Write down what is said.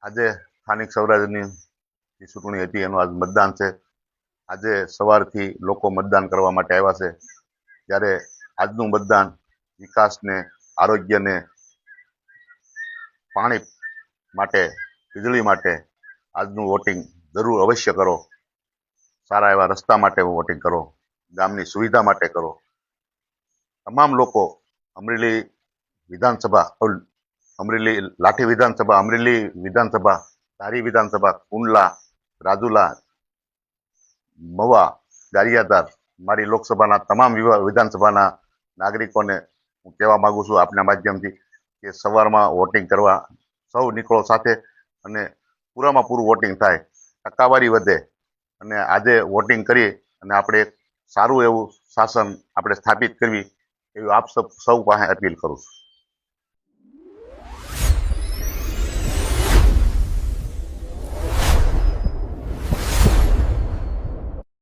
આજે સ્થાનિક સ્વરાજ્યની ચૂંટણી હતી, એનું આજ મતદાન છે. આજે સવારથી લોકો મતદાન કરવા માટે આવ્યા છે. ત્યારે આજનું મતદાન વિકાસને, આરોગ્યને, પાણી માટે, વીજળી માટે આજનું વોટિંગ જરૂર અવશ્ય કરો. સારા એવા રસ્તા માટે વોટિંગ કરો, ગામની સુવિધા માટે કરો. તમામ લોકો અમરેલી વિધાનસભા, અમરેલી લાઠી વિધાનસભા, અમરેલી વિધાનસભા, ધારી વિધાનસભા, કુંડલા, રાજુલા, મવા, ગારિયાધાર, મારી લોકસભાના તમામ વિધાનસભાના નાગરિકોને હું કહેવા માંગુ છું આપના માધ્યમથી કે સવારમાં વોટિંગ કરવા સૌ નીકળો સાથે, અને પૂરામાં પૂરું વોટિંગ થાય, ટકાવારી વધે, અને આજે વોટિંગ કરી અને આપણે સારું એવું શાસન આપણે સ્થાપિત કરવી એવી આપ સૌ પાસે અપીલ કરું છું.